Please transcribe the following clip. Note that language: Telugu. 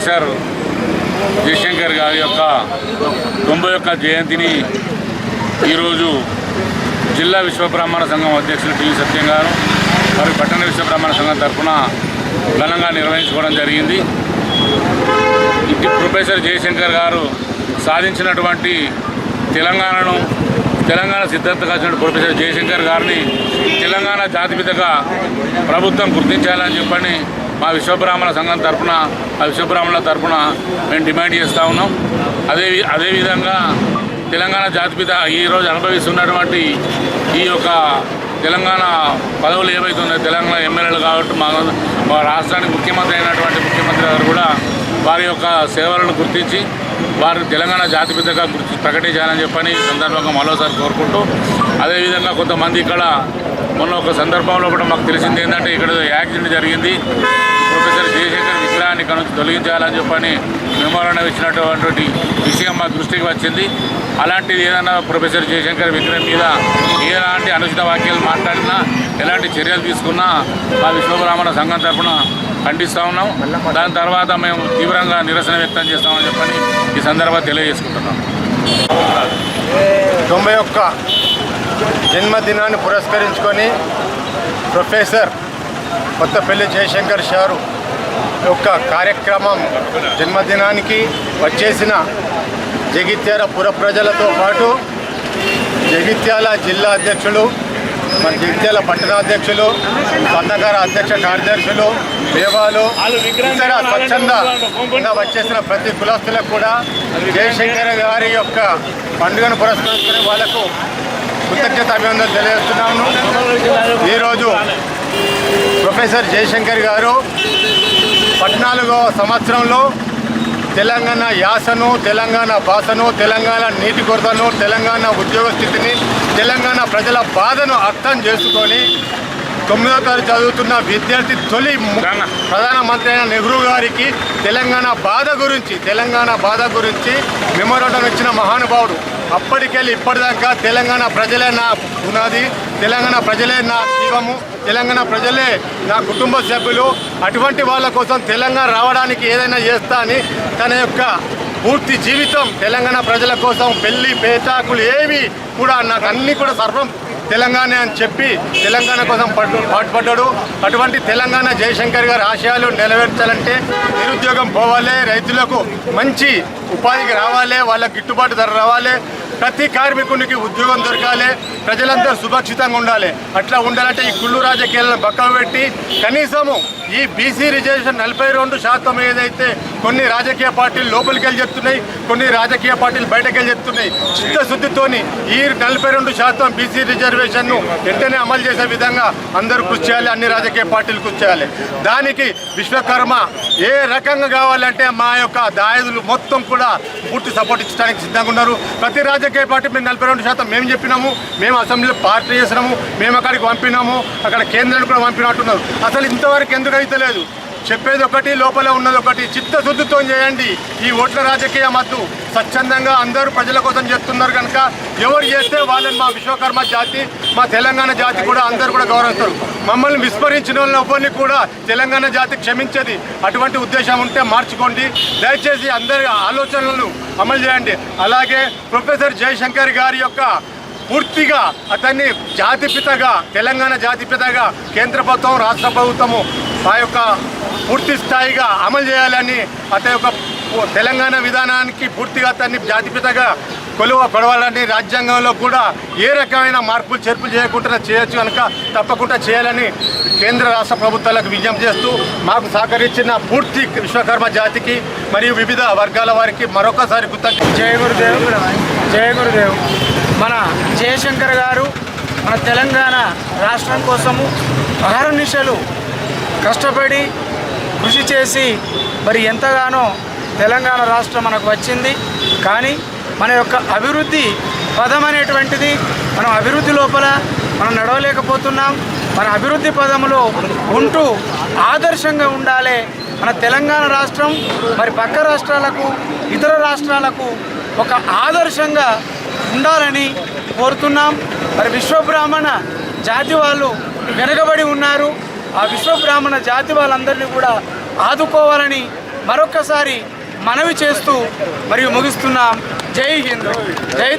సార్ జయశంకర్ గారి యొక్క 91వ జయంతిని ఈరోజు జిల్లా విశ్వబ్రాహ్మణ సంఘం అధ్యక్షులు టి సత్యం గారు మరియు పట్టణ విశ్వబ్రాహ్మణ సంఘం తరఫున ఘనంగా నిర్వహించుకోవడం జరిగింది. ప్రొఫెసర్ జయశంకర్ గారు సాధించినటువంటి తెలంగాణ సిద్ధాంతగా ప్రొఫెసర్ జయశంకర్ గారిని తెలంగాణ జాతిపితగా ప్రభుత్వం గుర్తించాలని చెప్పని మా విశ్వబ్రాహ్మణ సంఘం తరఫున విశ్వబ్రాహ్మణుల తరఫున మేము డిమాండ్ చేస్తూ ఉన్నాం. అదేవిధంగా తెలంగాణ జాతిపిత ఈరోజు అనుభవిస్తున్నటువంటి ఈ యొక్క తెలంగాణ పదవులు ఏవైతే ఉన్నాయో తెలంగాణ ఎమ్మెల్యేలు కాబట్టి మా రాష్ట్రానికి ముఖ్యమంత్రి అయినటువంటి ముఖ్యమంత్రి గారు కూడా వారి యొక్క సేవలను గుర్తించి వారు తెలంగాణ జాతిపితగా ప్రకటించాలని చెప్పని ఈ సందర్భంగా మరోసారి కోరుకుంటూ, అదేవిధంగా కొంతమంది ఇక్కడ మొన్న ఒక సందర్భంలో కూడా మాకు తెలిసింది ఏంటంటే ఇక్కడ యాక్సిడెంట్ జరిగింది, ప్రొఫెసర్ జయశంకర్ విగ్రహాన్ని ఇక్కడ నుంచి తొలగించాలని చెప్పని మెమోరాండం ఇచ్చినటువంటి విషయం మా దృష్టికి వచ్చింది. అలాంటిది ఏదైనా ప్రొఫెసర్ జయశంకర్ విగ్రహం మీద ఎలాంటి అనుచిత వాక్యాలు మాట్లాడినా ఎలాంటి చర్యలు తీసుకున్నా మా విశ్వబ్రాహ్మణ సంఘం తరఫున ఖండిస్తూ ఉన్నాం. దాని తర్వాత మేము తీవ్రంగా నిరసన వ్యక్తం చేస్తామని చెప్పని ఈ సందర్భంగా తెలియజేసుకుంటున్నాం. 91 జన్మదినాన్ని పురస్కరించుకొని ప్రొఫెసర్ కొత్తపల్లి జయశంకర్ సారు యొక్క కార్యక్రమం జన్మదినానికి వచ్చేసిన జగిత్యాల పుర ప్రజలతో పాటు జగిత్యాల జిల్లా అధ్యక్షులు, మన జగిత్యాల పట్టణాధ్యక్షులు, సన్నగార అధ్యక్ష కార్యదర్శులు, దేవాలు, ఇతర స్వచ్ఛందంగా వచ్చేసిన ప్రతి కులస్తులకు కూడా జయశంకర్ గారి యొక్క పండుగను పురస్కరించుకునే వాళ్లకు కృతజ్ఞత అభినందనలు తెలియజేస్తున్నాను. ఈరోజు ప్రొఫెసర్ జయశంకర్ గారు 14వ సంవత్సరంలో తెలంగాణ యాసను, తెలంగాణ భాషను, తెలంగాణ నీటి కొరతను, తెలంగాణ ఉద్యోగ స్థితిని, తెలంగాణ ప్రజల బాధను అర్థం చేసుకొని 9వ తరగతి చదువుతున్న విద్యార్థి తొలి ప్రధానమంత్రి అయిన నెహ్రూ గారికి తెలంగాణ బాధ గురించి మెమోరాండం ఇచ్చిన మహానుభావుడు. అప్పటికెళ్ళి ఇప్పటిదాకా తెలంగాణ ప్రజలే నా పునాది, తెలంగాణ ప్రజలే నా జీవము, తెలంగాణ ప్రజలే నా కుటుంబ సభ్యులు, అటువంటి వాళ్ళ కోసం తెలంగాణ రావడానికి ఏదైనా చేస్తా అని తన యొక్క పూర్తి జీవితం తెలంగాణ ప్రజల కోసం పెళ్లి పేటాకులు ఏవి కూడా నాకు అన్నీ కూడా సర్వం తెలంగాణ అని చెప్పి తెలంగాణ కోసం పాటుపడ్డాడు. అటువంటి తెలంగాణ జయశంకర్ గారి ఆశయాలు నెరవేర్చాలంటే నిరుద్యోగం పోవాలి, రైతులకు మంచి ఉపాధికి రావాలి, వాళ్ళకి గిట్టుబాటు ధర రావాలి, ప్రతి కార్మికునికి ఉద్యోగం దొరకాలి, ప్రజలందరూ సురక్షితంగా ఉండాలి. అట్లా ఉండాలంటే ఈ కుళ్ళు రాజకీయాలను పక్కకు పెట్టి కనీసము ఈ బీసీ రిజర్వేషన్ 42% ఏదైతే కొన్ని రాజకీయ పార్టీలు లోపలికి వెళ్ళి చెప్తున్నాయి, కొన్ని రాజకీయ పార్టీలు బయటకు వెళ్ళి చెప్తున్నాయి, చిత్తశుద్ధితోని ఈ 42% బీసీ రిజర్వేషన్ను వెంటనే అమలు చేసే విధంగా అందరూ కృషి చేయాలి, అన్ని రాజకీయ పార్టీలు కృషి చేయాలి. దానికి విశ్వకర్మ ఏ రకంగా కావాలంటే మా యొక్క దాయదులు మొత్తం కూడా పూర్తి సపోర్ట్ ఇచ్చడానికి సిద్ధంగా ఉన్నారు. ప్రతి రాజకీయ పార్టీ మేము 42% మేము చెప్పినాము, మేము అసెంబ్లీలో పార్టీ చేసినాము, మేము అక్కడికి పంపినాము, అక్కడ కేంద్రానికి కూడా పంపినట్టున్నారు. అసలు ఇంతవరకు ఎందుకు అయితే లేదు, చెప్పేది ఒకటి లోపల ఉన్నది ఒకటి. చిత్తశుద్ధితో చేయండి, ఈ ఓట్ల రాజకీయం వద్దు. స్వచ్ఛందంగా అందరూ ప్రజల కోసం చేస్తున్నారు కనుక ఎవరు చేస్తే వాళ్ళని మా విశ్వకర్మ జాతి, మా తెలంగాణ జాతి కూడా అందరూ కూడా గౌరవిస్తారు. మమ్మల్ని విస్మరించిన వాళ్ళని ఎవరిని కూడా తెలంగాణ జాతి క్షమించేది. అటువంటి ఉద్దేశం ఉంటే మార్చుకోండి, దయచేసి అందరి ఆలోచనలను అమలు చేయండి. అలాగే ప్రొఫెసర్ జయశంకర్ గారి యొక్క పూర్తిగా అతన్ని జాతిపితగా, తెలంగాణ జాతిపితగా కేంద్ర ప్రభుత్వం, రాష్ట్ర ప్రభుత్వము ఆ యొక్క పూర్తి స్థాయిగా అమలు చేయాలని, అతని యొక్క తెలంగాణ విధానానికి పూర్తిగా అతన్ని జాతిపితగా కొడవాలని, రాజ్యాంగంలో కూడా ఏ రకమైన మార్పులు చేర్పులు చేయకుండా చేయొచ్చు కనుక తప్పకుండా చేయాలని కేంద్ర రాష్ట్ర ప్రభుత్వాలకు విజ్ఞప్తి చేస్తూ మాకు సహకరించిన పూర్తి విశ్వకర్మ జాతికి మరియు వివిధ వర్గాల వారికి మరొకసారి కృతజ్ఞతలు. జయ గురుదేవ్, జయ గురుదేవ్. మన జయశంకర్ గారు మన తెలంగాణ రాష్ట్రం కోసము అహర్నిశలు కష్టపడి కృషి చేసి మరి ఎంతగానో తెలంగాణ రాష్ట్రం మనకు వచ్చింది. కానీ మన యొక్క అభివృద్ధి పదం అనేటువంటిది, మనం అభివృద్ధి లోపల మనం నడవలేకపోతున్నాం. మన అభివృద్ధి పదంలో ఉంటూ ఆదర్శంగా ఉండాలి. మన తెలంగాణ రాష్ట్రం మరి పక్క రాష్ట్రాలకు, ఇతర రాష్ట్రాలకు ఒక ఆదర్శంగా ఉండాలని కోరుతున్నాం. మరి విశ్వబ్రాహ్మణ జాతి వాళ్ళు వెనుకబడి ఉన్నారు. ఆ విశ్వబ్రాహ్మణ జాతి వాళ్ళందరినీ కూడా ఆదుకోవాలని మరొక్కసారి మనవి చేస్తూ మరియు ముగిస్తున్నాం. జై హింద్, జై